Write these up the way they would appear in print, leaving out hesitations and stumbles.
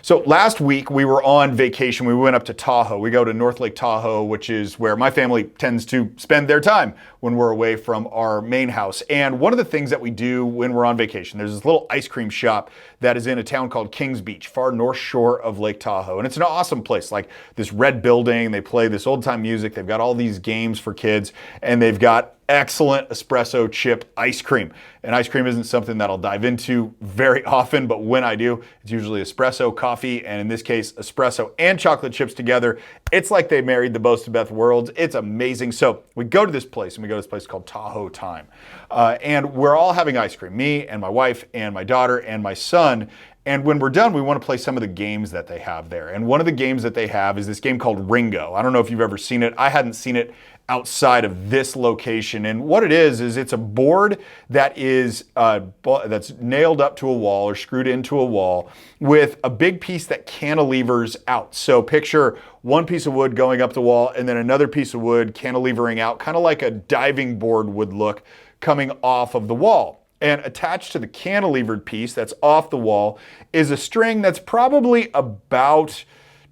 So last week we were on vacation. We went up to Tahoe. We go to North Lake Tahoe, which is where my family tends to spend their time when we're away from our main house. And one of the things that we do when we're on vacation, there's this little ice cream shop that is in a town called Kings Beach, far north shore of Lake Tahoe. And it's an awesome place, like this red building. They play this old time music. They've got all these games for kids, and they've got excellent espresso chip ice cream. And ice cream isn't something that I'll dive into very often, but when I do, it's usually espresso, coffee, and in this case, espresso and chocolate chips together. It's like they married the both of worlds. It's amazing. So we go to this place, and we go to this place called Tahoe Time. And we're all having ice cream, me and my wife and my daughter and my son. And when we're done, we want to play some of the games that they have there. And one of the games that they have is this game called Ringo. I don't know if you've ever seen it. I hadn't seen it outside of this location. And what it is it's a board that is that's nailed up to a wall or screwed into a wall with a big piece that cantilevers out. So picture one piece of wood going up the wall and then another piece of wood cantilevering out, kind of like a diving board would look coming off of the wall. And attached to the cantilevered piece that's off the wall is a string that's probably about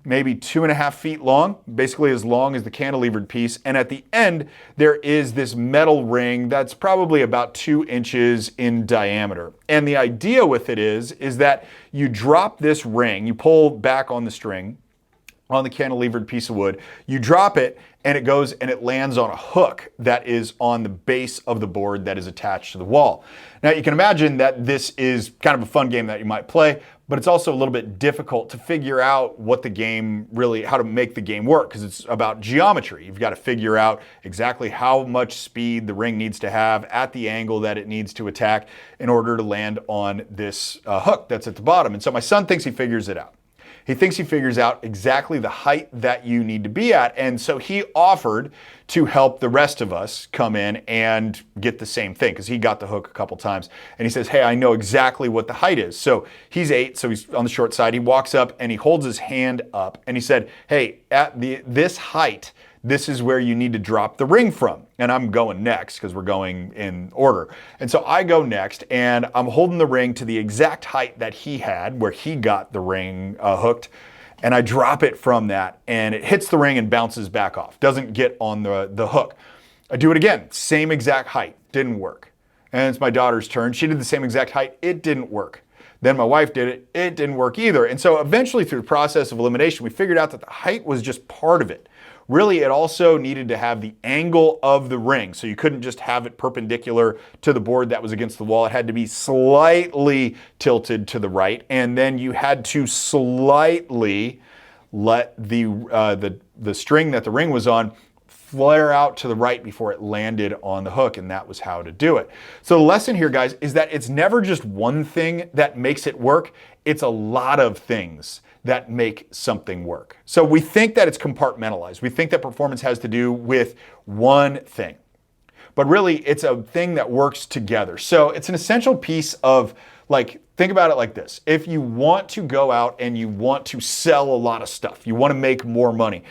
maybe 2.5 feet long, basically as long as the cantilevered piece. And at the end, there is this metal ring that's probably about 2 inches in diameter. And the idea with it is that you drop this ring, you pull back on the string, on the cantilevered piece of wood, you drop it, and it goes and it lands on a hook that is on the base of the board that is attached to the wall. Now you can imagine that this is kind of a fun game that you might play, but it's also a little bit difficult to figure out what the game really, how to make the game work, because it's about geometry. You've got to figure out exactly how much speed the ring needs to have at the angle that it needs to attack in order to land on this hook that's at the bottom. And so my son thinks he figures it out. He thinks he figures out exactly the height that you need to be at. And so he offered to help the rest of us come in and get the same thing, because he got the hook a couple times. And he says, hey, I know exactly what the height is. So he's 8, so he's on the short side. He walks up and he holds his hand up and he said, hey, at this height, this is where you need to drop the ring from. And I'm going next because we're going in order. And so I go next and I'm holding the ring to the exact height that he had where he got the ring hooked. And I drop it from that and it hits the ring and bounces back off. Doesn't get on the hook. I do it again, same exact height, didn't work. And it's my daughter's turn. She did the same exact height, it didn't work. Then my wife did it, it didn't work either. And so eventually through the process of elimination, we figured out that the height was just part of it. Really, it also needed to have the angle of the ring. So you couldn't just have it perpendicular to the board that was against the wall. It had to be slightly tilted to the right. And then you had to slightly let the string that the ring was on flare out to the right before it landed on the hook, and that was how to do it. So the lesson here, guys, is that it's never just one thing that makes it work. It's a lot of things that make something work. So we think that it's compartmentalized. We think that performance has to do with one thing, but really it's a thing that works together. So it's an essential piece of, like, think about it like this. If you want to go out and you want to sell a lot of stuff, you want to make more money,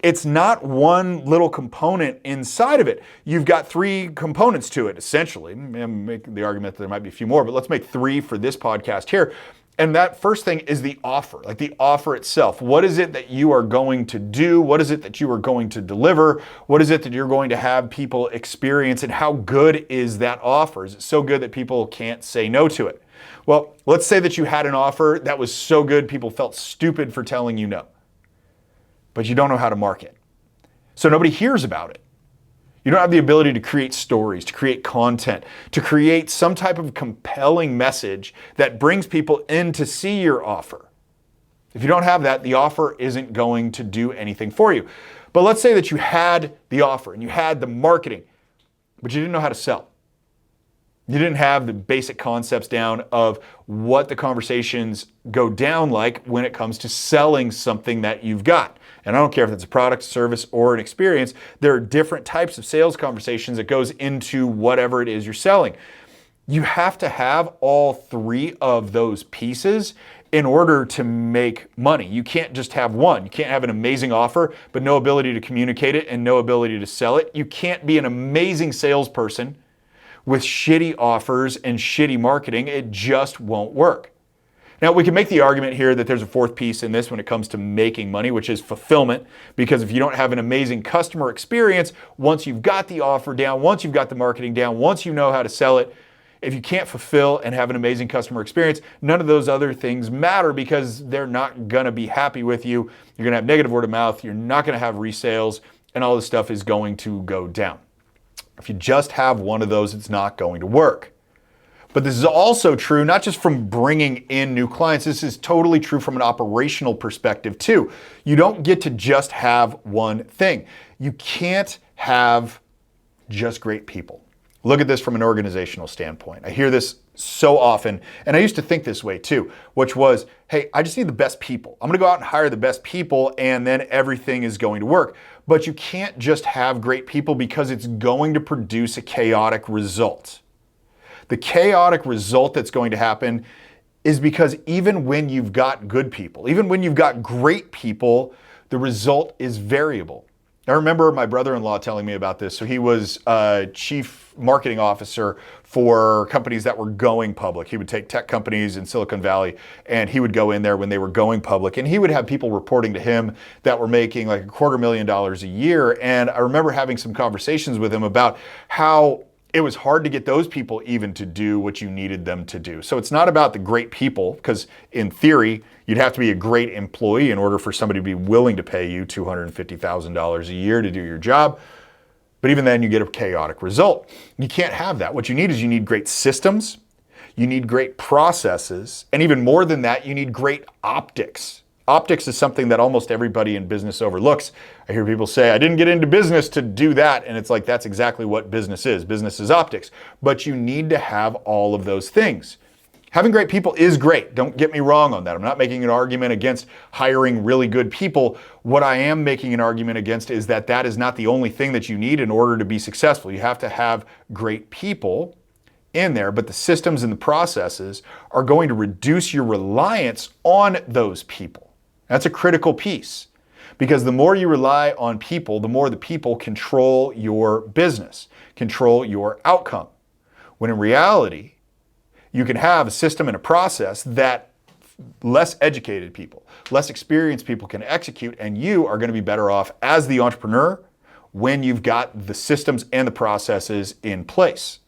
it's not one little component inside of it. You've got 3 components to it, essentially. I'm making the argument that there might be a few more, but let's make 3 for this podcast here. And that first thing is the offer, like the offer itself. What is it that you are going to do? What is it that you are going to deliver? What is it that you're going to have people experience? And how good is that offer? Is it so good that people can't say no to it? Well, let's say that you had an offer that was so good people felt stupid for telling you no, but you don't know how to market. So nobody hears about it. You don't have the ability to create stories, to create content, to create some type of compelling message that brings people in to see your offer. If you don't have that, the offer isn't going to do anything for you. But let's say that you had the offer and you had the marketing, but you didn't know how to sell. You didn't have the basic concepts down of what the conversations go down like when it comes to selling something that you've got. And I don't care if it's a product, service, or an experience, there are different types of sales conversations that goes into whatever it is you're selling. You have to have all 3 of those pieces in order to make money. You can't just have one. You can't have an amazing offer, but no ability to communicate it and no ability to sell it. You can't be an amazing salesperson with shitty offers and shitty marketing. It just won't work. Now, we can make the argument here that there's a fourth piece in this when it comes to making money, which is fulfillment, because if you don't have an amazing customer experience, once you've got the offer down, once you've got the marketing down, once you know how to sell it, if you can't fulfill and have an amazing customer experience, none of those other things matter because they're not going to be happy with you. You're going to have negative word of mouth. You're not going to have resales, and all this stuff is going to go down. If you just have one of those, it's not going to work. But this is also true, not just from bringing in new clients, this is totally true from an operational perspective too. You don't get to just have one thing. You can't have just great people. Look at this from an organizational standpoint. I hear this so often, and I used to think this way too, which was, hey, I just need the best people. I'm gonna go out and hire the best people and then everything is going to work. But you can't just have great people because it's going to produce a chaotic result. The chaotic result that's going to happen is because even when you've got good people, even when you've got great people, the result is variable. I remember my brother-in-law telling me about this. So he was chief marketing officer for companies that were going public. He would take tech companies in Silicon Valley and he would go in there when they were going public, and he would have people reporting to him that were making like $250,000 a year. And I remember having some conversations with him about how it was hard to get those people even to do what you needed them to do. So it's not about the great people, because in theory, you'd have to be a great employee in order for somebody to be willing to pay you $250,000 a year to do your job. But even then, you get a chaotic result. You can't have that. What you need is you need great systems, you need great processes, and even more than that, you need great optics. Optics is something that almost everybody in business overlooks. I hear people say, I didn't get into business to do that. And it's like, that's exactly what business is. Business is optics. But you need to have all of those things. Having great people is great. Don't get me wrong on that. I'm not making an argument against hiring really good people. What I am making an argument against is that that is not the only thing that you need in order to be successful. You have to have great people in there, but the systems and the processes are going to reduce your reliance on those people. That's a critical piece, because the more you rely on people, the more the people control your business, control your outcome. When in reality, you can have a system and a process that less educated people, less experienced people can execute, and you are going to be better off as the entrepreneur when you've got the systems and the processes in place.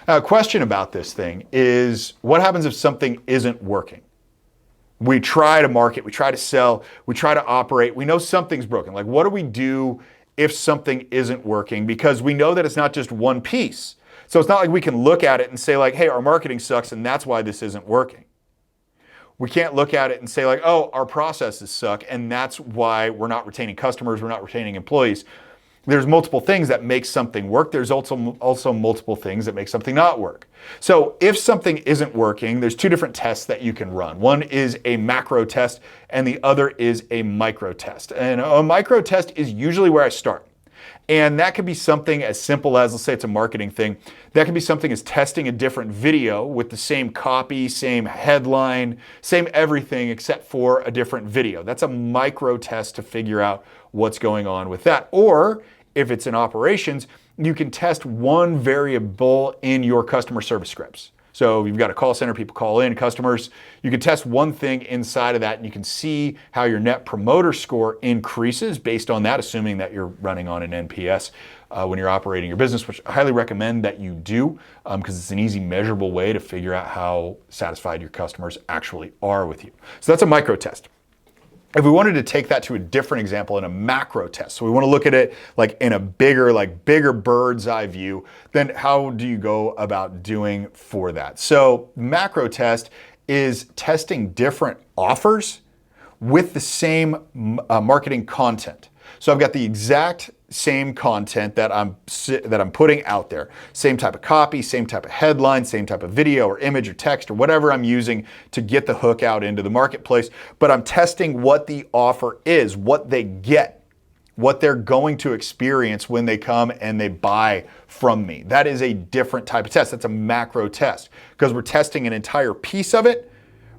Now, a question about this thing is, what happens if something isn't working? We try to market, we try to sell, we try to operate. We know something's broken. Like, what do we do if something isn't working? Because we know that it's not just one piece. So it's not like we can look at it and say like, hey, our marketing sucks and that's why this isn't working. We can't look at it and say like, oh, our processes suck and that's why we're not retaining customers, we're not retaining employees. There's multiple things that make something work. There's also multiple things that make something not work. So if something isn't working, there's two different tests that you can run. One is a macro test and the other is a micro test. And a micro test is usually where I start. And that could be something as simple as, let's say it's a marketing thing, that could be something as testing a different video with the same copy, same headline, same everything except for a different video. That's a micro test to figure out what's going on with that. Or if it's in operations, you can test one variable in your customer service scripts. So you've got a call center, people call in, customers. You can test one thing inside of that and you can see how your net promoter score increases based on that, assuming that you're running on an NPS when you're operating your business, which I highly recommend that you do because it's an easy measurable way to figure out how satisfied your customers actually are with you. So that's a micro test. If we wanted to take that to a different example in a macro test, so we want to look at it like in a bigger bird's eye view, then how do you go about doing for that? So macro test is testing different offers with the same marketing content. So I've got the exact same content that I'm putting out there. Same type of copy, same type of headline, same type of video or image or text or whatever I'm using to get the hook out into the marketplace. But I'm testing what the offer is, what they get, what they're going to experience when they come and they buy from me. That is a different type of test. That's a macro test because we're testing an entire piece of it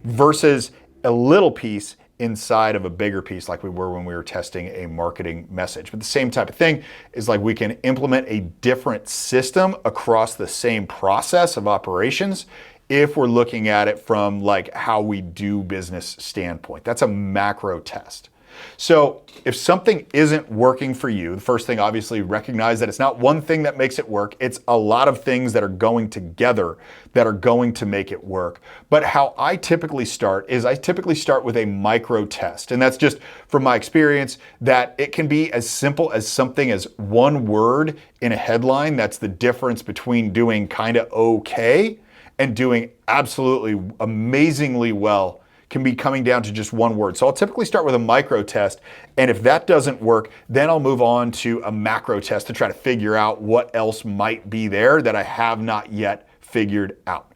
versus a little piece inside of a bigger piece like we were when we were testing a marketing message. But the same type of thing is like we can implement a different system across the same process of operations if we're looking at it from like how we do business standpoint. That's a macro test. So if something isn't working for you, the first thing, obviously, recognize that it's not one thing that makes it work. It's a lot of things that are going together that are going to make it work. But how I typically start is I typically start with a micro test. And that's just from my experience that it can be as simple as something as one word in a headline. That's the difference between doing kind of okay and doing absolutely amazingly well, can be coming down to just one word. So I'll typically start with a micro test, and if that doesn't work, then I'll move on to a macro test to try to figure out what else might be there that I have not yet figured out.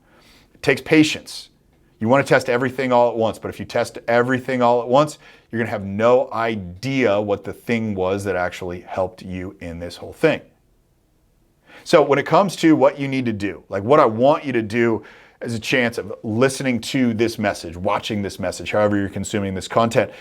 It takes patience. You want to test everything all at once, but if you test everything all at once, you're going to have no idea what the thing was that actually helped you in this whole thing. So when it comes to what you need to do, like what I want you to do as a chance of listening to this message, watching this message, however you're consuming this content.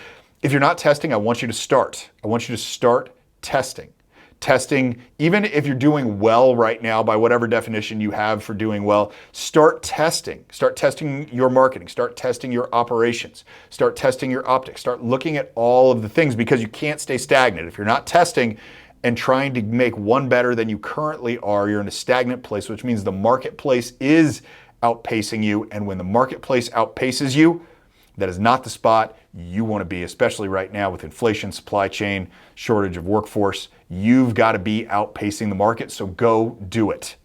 If you're not testing, I want you to start. I want you to start testing. Testing, even if you're doing well right now, by whatever definition you have for doing well, start testing. Start testing your marketing. Start testing your operations. Start testing your optics. Start looking at all of the things, because you can't stay stagnant. If you're not testing and trying to make one better than you currently are, you're in a stagnant place, which means the marketplace is outpacing you. And when the marketplace outpaces you, that is not the spot you want to be, especially right now with inflation, supply chain, shortage of workforce. You've got to be outpacing the market, so go do it.